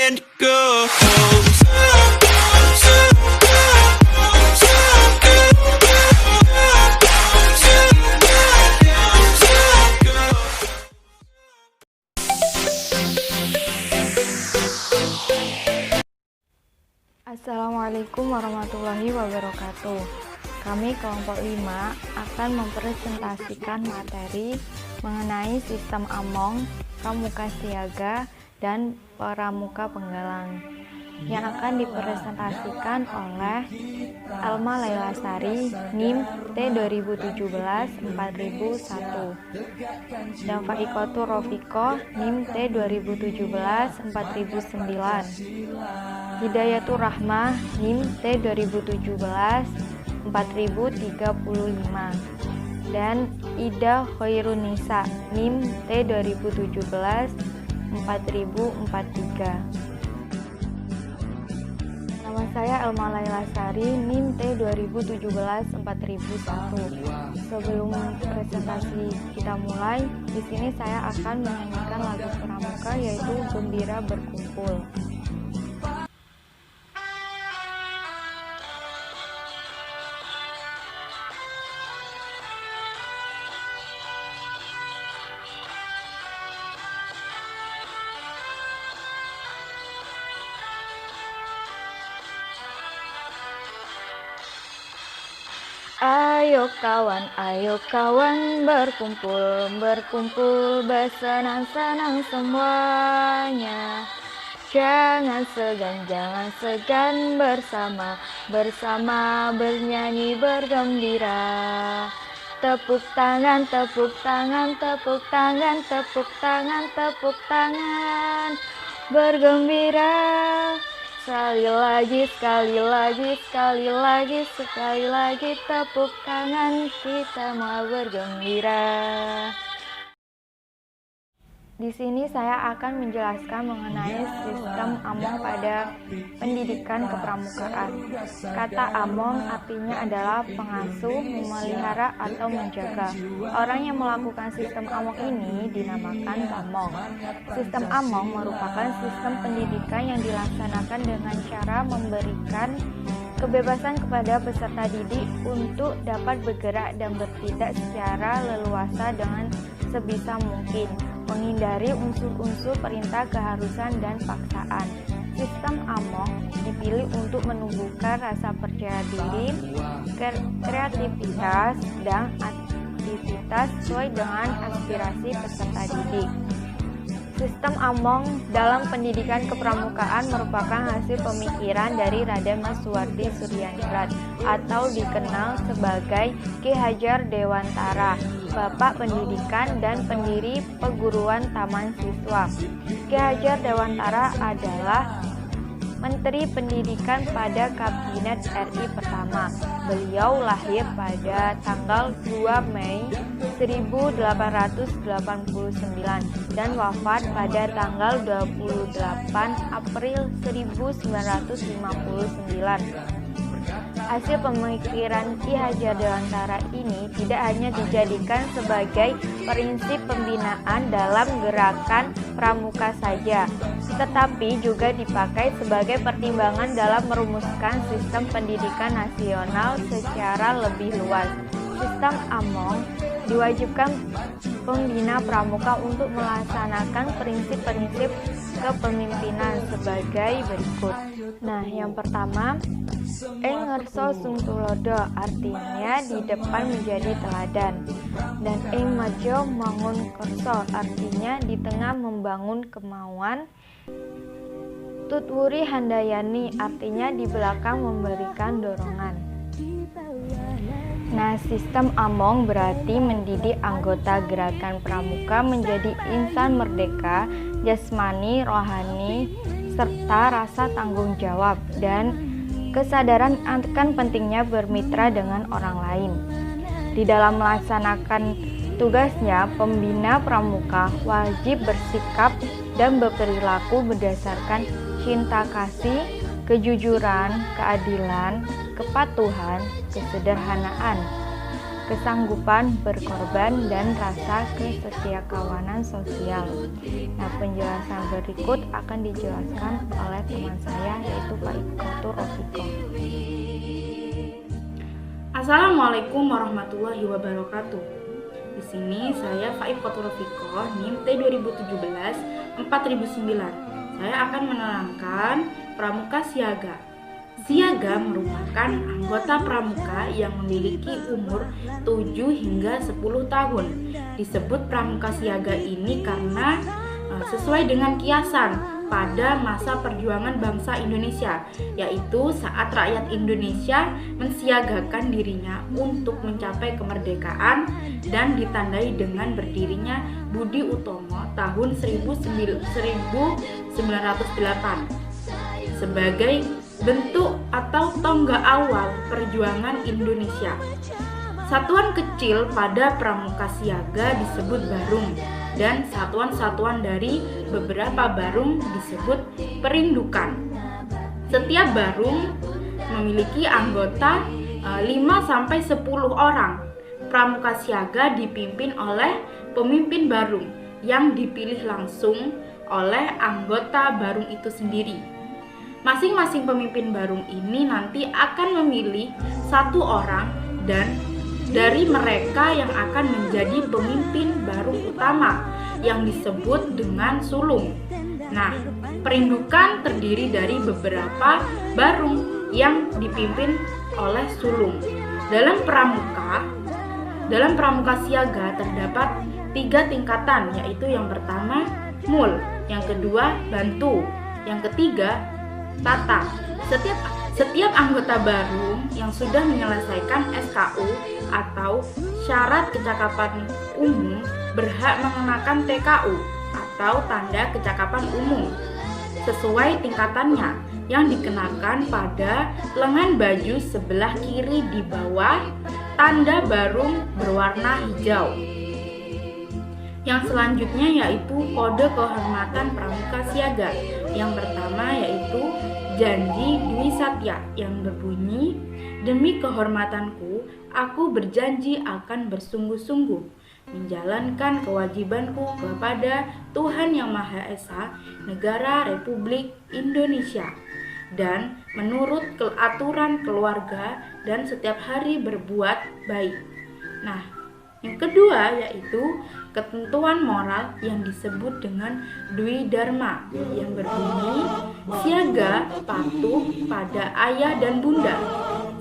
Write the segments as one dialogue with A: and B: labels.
A: and go.
B: Assalamualaikum warahmatullahi wabarakatuh. Kami kelompok 5 akan mempresentasikan materi mengenai sistem Among, pramuka siaga, dan pramuka penggalang yang akan dipresentasikan oleh Elma Lailasari, NIM T2017-4001, dan Faikotur Rofiko, NIM T2017-4009, Hidayatur Rahmah, NIM T2017-4035, dan Ida Khairunisa, NIM T2017-4043. Nama saya Elma Lailasari, NIM T2017-4001. Sebelum presentasi kita mulai, di sini saya akan menyanyikan lagu pramuka yaitu Gembira Berkumpul. Ayo kawan berkumpul, berkumpul bersenang-senang semuanya. Jangan segan bersama, bersama bernyanyi bergembira. Tepuk tangan, tepuk tangan, tepuk tangan, tepuk tangan, tepuk tangan, bergembira. Sekali lagi, sekali lagi, sekali lagi, sekali lagi, tepuk tangan, kita mau bergembira. Di sini saya akan menjelaskan mengenai sistem Among pada pendidikan kepramukaan. Kata Among artinya adalah pengasuh, memelihara, atau menjaga. Orang yang melakukan sistem Among ini dinamakan Pamong. Sistem Among merupakan sistem pendidikan yang dilaksanakan dengan cara memberikan kebebasan kepada peserta didik untuk dapat bergerak dan bertindak secara leluasa dengan sebisa mungkin, menghindari unsur-unsur perintah, keharusan, dan paksaan. Sistem Among dipilih untuk menumbuhkan rasa percaya diri, kreativitas, dan aktivitas sesuai dengan aspirasi peserta didik. Sistem Among dalam pendidikan kepramukaan merupakan hasil pemikiran dari Raden Mas Suwardi Suryaningrat atau dikenal sebagai Ki Hajar Dewantara, Bapak Pendidikan dan pendiri Perguruan Taman Siswa. Ki Hajar Dewantara adalah Menteri Pendidikan pada Kabinet RI pertama. Beliau lahir pada tanggal 2 Mei 1889 dan wafat pada tanggal 28 April 1959. Hasil pemikiran Ki Hajar Dewantara ini tidak hanya dijadikan sebagai prinsip pembinaan dalam gerakan pramuka saja, tetapi juga dipakai sebagai pertimbangan dalam merumuskan sistem pendidikan nasional secara lebih luas. Sistem Among diwajibkan pembina pramuka untuk melaksanakan prinsip-prinsip kepemimpinan sebagai berikut. Nah, yang pertama, ngerso sung tulodo, artinya di depan menjadi teladan. Dan majo mangun kerso, artinya di tengah membangun kemauan. Tutwuri handayani, artinya di belakang memberikan dorongan. Nah, sistem Among berarti mendidik anggota gerakan pramuka menjadi insan merdeka, jasmani, rohani, serta rasa tanggung jawab dan kesadaran akan pentingnya bermitra dengan orang lain. Di dalam melaksanakan tugasnya, pembina pramuka wajib bersikap dan berperilaku berdasarkan cinta kasih, kejujuran, keadilan, kepatuhan, kesederhanaan. kesanggupan berkorban, dan rasa kesetiakawanan sosial. Nah, penjelasan berikut akan dijelaskan oleh teman saya, yaitu Pak Iko Rofiko.
A: Assalamualaikum warahmatullahi wabarakatuh. Di sini saya Faib Koturofiko, NIM T2017 4009. Saya akan menerangkan Pramuka Siaga. Siaga merupakan anggota pramuka yang memiliki umur 7 hingga 10 tahun. Disebut Pramuka Siaga ini karena sesuai dengan kiasan pada masa perjuangan bangsa Indonesia, yaitu saat rakyat Indonesia mensiagakan dirinya untuk mencapai kemerdekaan dan ditandai dengan berdirinya Budi Utomo tahun 1908 sebagai bentuk atau tonggak awal perjuangan Indonesia. Satuan kecil pada Pramuka Siaga disebut barung, dan satuan-satuan dari beberapa barung disebut perindukan. Setiap barung memiliki anggota 5-10 orang. Pramuka Siaga dipimpin oleh pemimpin barung yang dipilih langsung oleh anggota barung itu sendiri. Masing-masing pemimpin barung ini nanti akan memilih satu orang dan dari mereka yang akan menjadi pemimpin barung utama yang disebut dengan sulung. Nah, perindukan terdiri dari beberapa barung yang dipimpin oleh sulung. Dalam pramuka siaga terdapat 3 tingkatan, yaitu yang pertama mul, yang kedua bantu, yang ketiga tata. Setiap anggota barung yang sudah menyelesaikan SKU atau syarat kecakapan umum berhak mengenakan TKU atau tanda kecakapan umum sesuai tingkatannya yang dikenakan pada lengan baju sebelah kiri di bawah tanda barung berwarna hijau. Yang selanjutnya yaitu kode kehormatan Pramuka Siaga. Yang pertama yaitu janji Dwi Satya yang berbunyi, demi kehormatanku, aku berjanji akan bersungguh-sungguh menjalankan kewajibanku kepada Tuhan Yang Maha Esa, Negara Republik Indonesia, dan menurut aturan keluarga dan setiap hari berbuat baik. Nah, yang kedua yaitu ketentuan moral yang disebut dengan Dwi Dharma yang berbunyi, siaga patuh pada ayah dan bunda,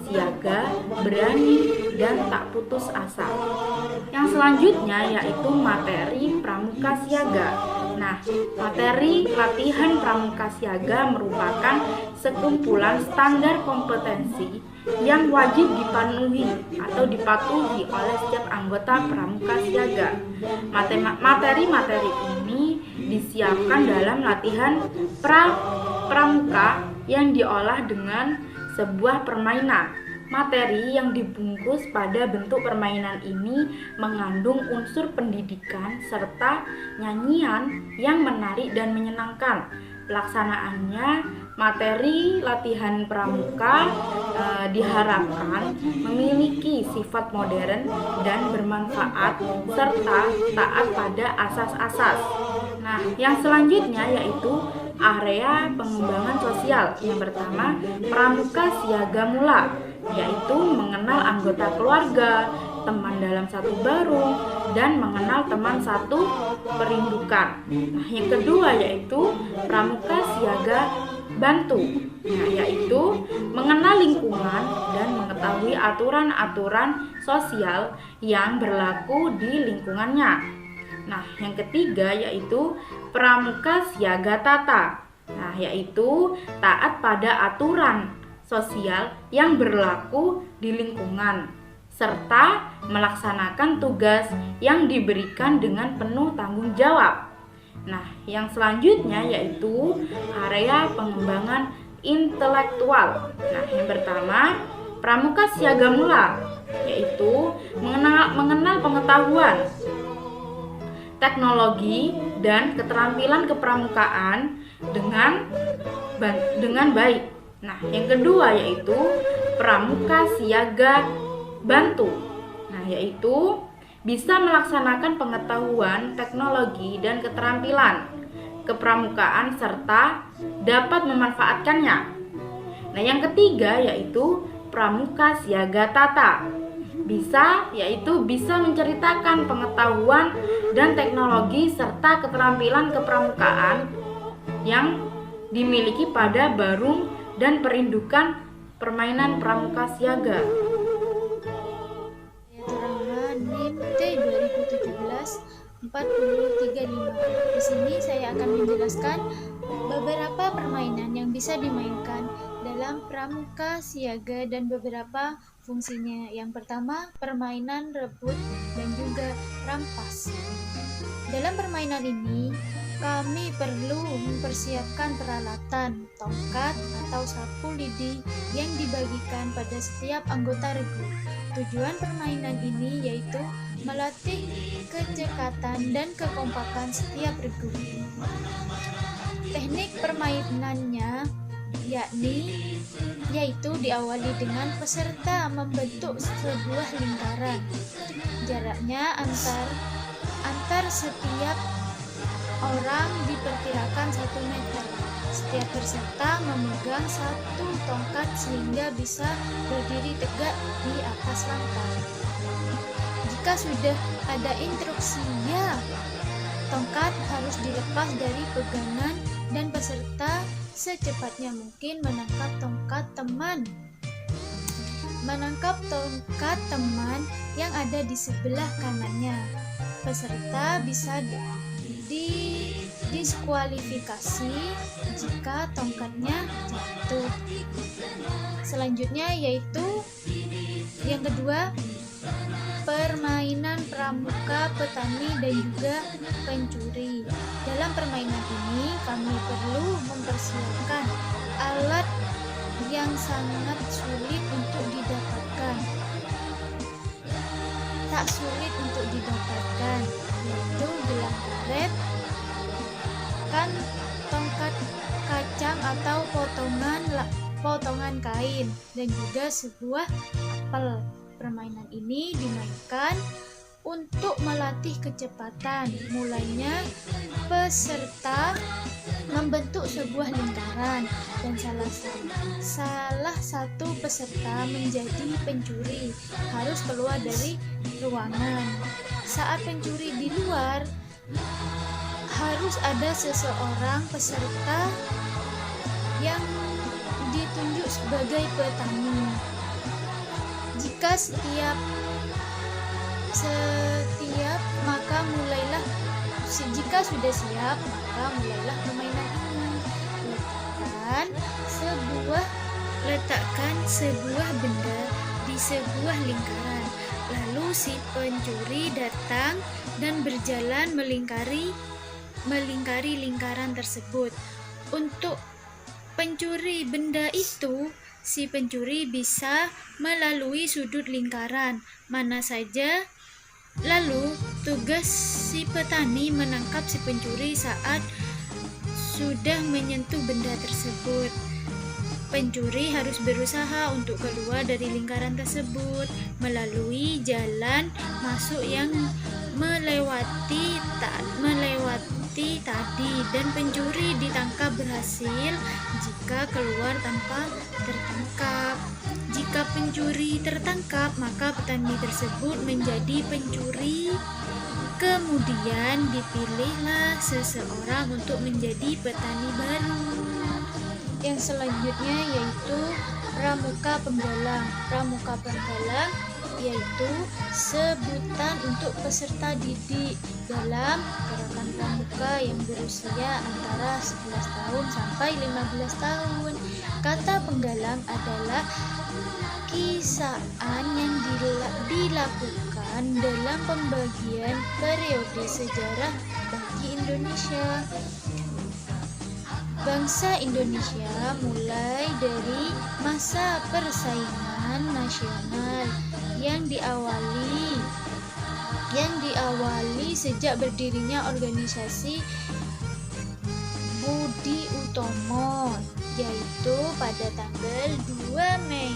A: siaga berani dan tak putus asa. Yang selanjutnya yaitu materi Pramuka Siaga. Nah, materi latihan Pramuka Siaga merupakan sekumpulan standar kompetensi yang wajib dipenuhi atau dipatuhi oleh setiap anggota Pramuka Siaga. Materi-materi ini disiapkan dalam latihan pramuka yang diolah dengan sebuah permainan. Materi yang dibungkus pada bentuk permainan ini mengandung unsur pendidikan serta nyanyian yang menarik dan menyenangkan. Pelaksanaannya, materi latihan pramuka diharapkan memiliki sifat modern dan bermanfaat serta taat pada asas-asas. Nah, yang selanjutnya yaitu area pengembangan sosial. Yang pertama, Pramuka Siaga Mula, yaitu mengenal anggota keluarga, teman dalam satu barung, dan mengenal teman satu perindukan. Nah, yang kedua yaitu Pramuka Siaga Bantu, yaitu mengenal lingkungan dan mengetahui aturan-aturan sosial yang berlaku di lingkungannya. Nah, yang ketiga yaitu Pramuka Siaga Tata, yaitu taat pada aturan sosial yang berlaku di lingkungan serta melaksanakan tugas yang diberikan dengan penuh tanggung jawab. Nah, yang selanjutnya yaitu area pengembangan intelektual. Nah, yang pertama Pramuka Siaga Mula, yaitu mengenal pengetahuan, teknologi, dan keterampilan kepramukaan dengan baik. Nah, yang kedua yaitu Pramuka Siaga Bantu, Nah, yaitu bisa melaksanakan pengetahuan, teknologi, dan keterampilan kepramukaan serta dapat memanfaatkannya. Nah, yang ketiga yaitu pramuka siaga tata. Yaitu bisa menceritakan pengetahuan dan teknologi serta keterampilan kepramukaan yang dimiliki pada Barung dan perindukan permainan pramuka siaga.
C: NIM T 2017 435. Di sini saya akan menjelaskan beberapa permainan yang bisa dimainkan dalam pramuka siaga dan beberapa fungsinya. Yang pertama, permainan rebut dan juga rampas. Dalam permainan ini, kami perlu mempersiapkan peralatan, tongkat atau sapu lidi yang dibagikan pada setiap anggota regu. Tujuan permainan ini yaitu melatih kecekatan dan kekompakan setiap regu. Teknik permainannya yaitu diawali dengan peserta membentuk sebuah lingkaran. Jaraknya antar setiap orang diperkirakan 1 meter. Setiap peserta memegang satu tongkat sehingga bisa berdiri tegak di atas lantai. Jika sudah ada instruksinya, tongkat harus dilepas dari pegangan dan peserta secepatnya mungkin menangkap tongkat teman yang ada di sebelah kanannya. Peserta bisa didiskualifikasi jika tongkatnya jatuh. Selanjutnya yaitu yang kedua, permainan pramuka, petani dan juga pencuri. Dalam permainan ini kami perlu mempersiapkan alat yang sangat sulit untuk didapatkan. Tak sulit untuk didapatkan, yaitu gelang karet, tongkat kacang atau potongan kain, dan juga sebuah apel. Permainan ini dimainkan untuk melatih kecepatan. Mulainya peserta membentuk sebuah lingkaran dan salah satu peserta menjadi pencuri harus keluar dari ruangan. Saat pencuri di luar, harus ada seseorang peserta yang ditunjuk sebagai petani. Jika setiap jika sudah siap, maka mulailah permainan ini. Letakkan sebuah benda di sebuah lingkaran. Lalu si pencuri datang dan berjalan melingkari lingkaran tersebut. Untuk pencuri benda itu, si pencuri bisa melalui sudut lingkaran mana saja. Lalu tugas si petani menangkap si pencuri saat sudah menyentuh benda tersebut. Pencuri harus berusaha untuk keluar dari lingkaran tersebut melalui jalan masuk yang melewati tadi, dan pencuri ditangkap berhasil jika keluar tanpa tertangkap. Jika pencuri tertangkap, maka petani tersebut menjadi pencuri. Kemudian dipilihlah seseorang untuk menjadi petani baru. Yang selanjutnya yaitu pramuka penggalang. Pramuka penggalang yaitu sebutan untuk peserta didik dalam gerakan pramuka yang berusia antara 11 tahun sampai 15 tahun. Kata penggalang adalah kisaan yang dilakukan dalam pembagian periode sejarah bagi Indonesia. Bangsa Indonesia mulai dari masa persaingan nasional yang diawali sejak berdirinya organisasi Budi Utomo, yaitu pada tanggal 2 Mei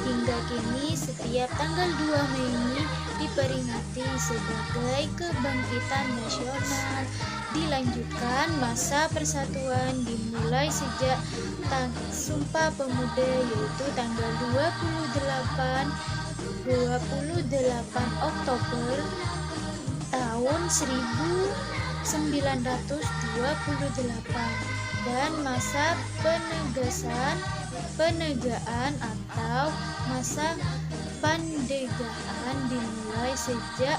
C: Hingga kini setiap tanggal 2 Mei diperingati sebagai kebangkitan nasional. Dilanjutkan masa persatuan dimulai sejak Sumpah Pemuda, yaitu tanggal 28 Oktober tahun 1928 dan masa penegaan atau masa pandegaan dimulai sejak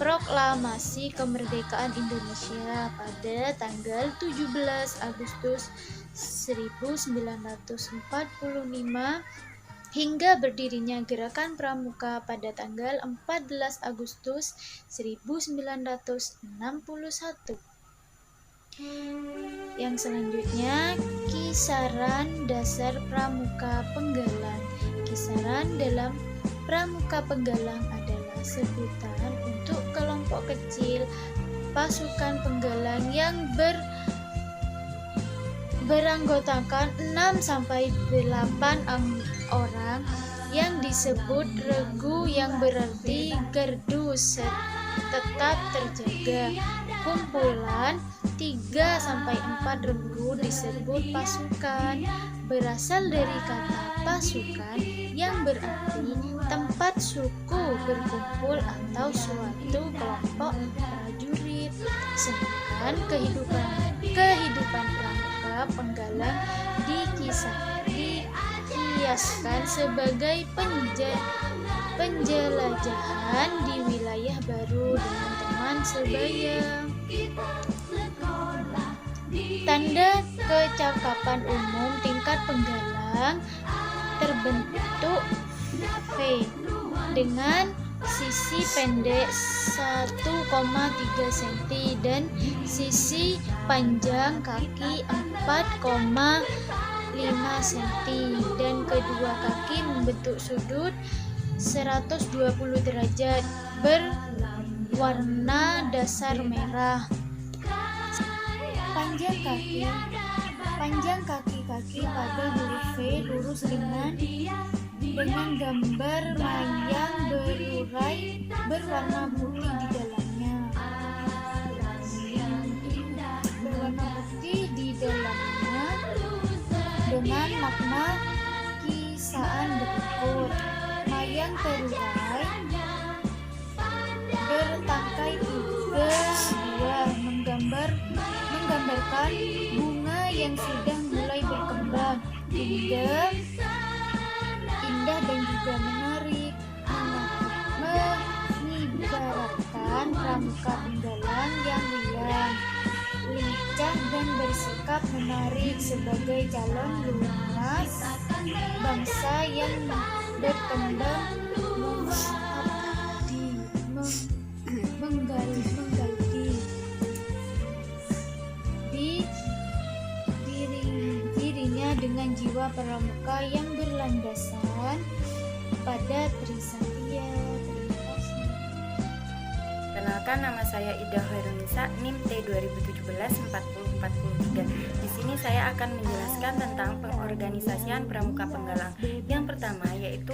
C: proklamasi kemerdekaan Indonesia pada tanggal 17 Agustus 1945 hingga berdirinya Gerakan Pramuka pada tanggal 14 Agustus 1961. Yang selanjutnya, kisaran dasar Pramuka Penggalang. Kisaran dalam Pramuka Penggalang adalah sebutan untuk kelompok kecil pasukan penggalang yang beranggotakan 6-8 orang yang disebut regu, yang berarti gardu tetap terjaga. Kumpulan 3-4 regu disebut pasukan, berasal dari kata pasukan yang berarti tempat suku berkumpul atau suatu kelompok prajurit. Sedangkan kehidupan pramuka penggalang dikiaskan sebagai penjelajahan di wilayah baru dengan teman sebaya. Tanda kecakapan umum tingkat penggalang terbentuk V dengan sisi pendek 1,3 cm dan sisi panjang kaki 4,5 cm dan kedua kaki membentuk sudut 120 derajat berwarna dasar merah. Panjang kaki-kaki pada huruf V lurus dengan gambar mayang berurai berwarna putih di dalamnya. Dengan makna kisaan berikut. Mayang terurai bertangkai 3 buah menggambarkan bunga yang sudah mulai berkembang, indah dan juga menarik, mengibaratkan pramuka penggalang yang riang, lincah dan bersikap menarik sebagai calon lunas bangsa yang berkembang mengganti dirinya dengan jiwa pramuka yang berlandasan pada Trisatya.
D: Kenalkan, nama saya Ida Khairunisa, NIM T 2017-4043. Di sini saya akan menjelaskan tentang pengorganisasian Pramuka Penggalang. Yang pertama yaitu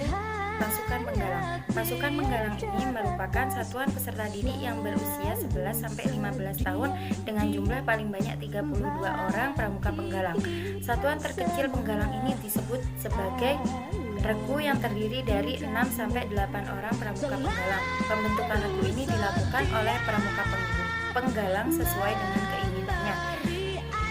D: pasukan penggalang. Pasukan penggalang ini merupakan satuan peserta didik yang berusia 11-15 tahun dengan jumlah paling banyak 32 orang pramuka penggalang. Satuan terkecil penggalang ini disebut sebagai regu yang terdiri dari 6-8 orang pramuka penggalang. Pembentukan regu ini dilakukan oleh pramuka penggalang sesuai dengan keinginannya.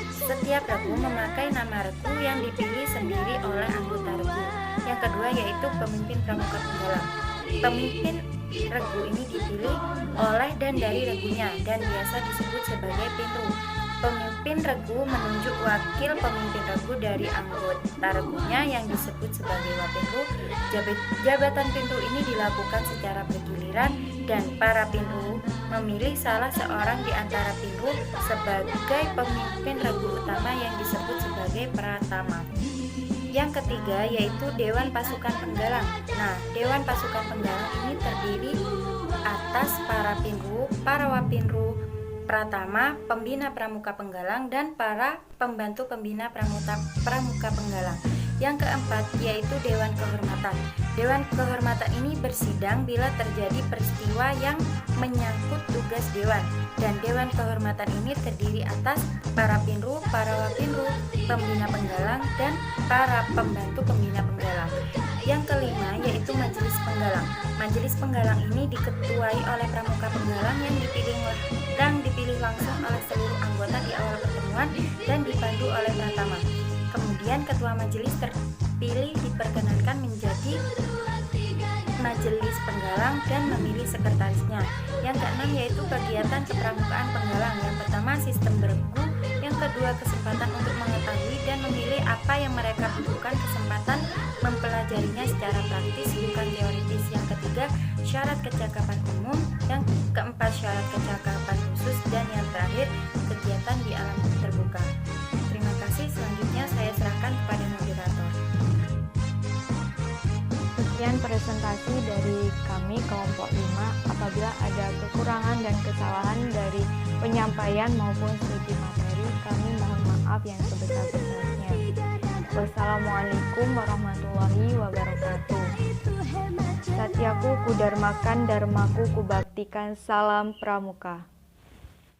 D: Setiap regu memakai nama regu yang dipilih sendiri oleh anggota regu. Yang kedua yaitu pemimpin pramuka penggalang. Pemimpin regu ini dipilih oleh dan dari regunya dan biasa disebut sebagai pintu. Pemimpin regu menunjuk wakil pemimpin regu dari anggota regunya yang disebut sebagai wapinru. Jabatan pintu ini dilakukan secara bergiliran dan para pintu memilih salah seorang di antara pintu sebagai pemimpin regu utama yang disebut sebagai pratama. Yang ketiga yaitu Dewan Pasukan Penggalang. Nah, Dewan Pasukan Penggalang ini terdiri atas para pinru, para wapinru, pratama, pembina pramuka penggalang, dan para pembantu pembina pramuka penggalang. Yang keempat yaitu Dewan Kehormatan. Dewan Kehormatan ini bersidang bila terjadi peristiwa yang menyangkut tugas Dewan. Dan Dewan Kehormatan ini terdiri atas para pinru, para wapinru, pembina penggalang, dan para pembantu pembina penggalang. Yang kelima yaitu Majelis Penggalang. Majelis Penggalang ini diketuai oleh pramuka penggalang yang dipilih langsung oleh seluruh anggota di awal pertemuan dan dipandu oleh pratama. Kemudian ketua majelis terpilih diperkenankan menjadi majelis penggalang dan memilih sekretarisnya. Yang keenam yaitu kegiatan kepramukaan penggalang. Yang pertama sistem bergu, yang kedua kesempatan untuk mengetahui dan memilih apa yang mereka butuhkan, kesempatan mempelajarinya secara praktis bukan teoritis. Yang ketiga syarat kecakapan umum, yang keempat syarat kecakapan khusus, dan yang terakhir kegiatan di alam terbuka. Terima kasih, selanjutnya saya serahkan kepada moderator.
B: Sekian presentasi dari kami kelompok 5. Apabila ada kekurangan dan kesalahan dari penyampaian maupun studi materi, kami mohon maaf yang sebesar-besarnya. Wassalamualaikum warahmatullahi wabarakatuh. Satyaku kudarmakan, dharmaku kubaktikan, salam pramuka.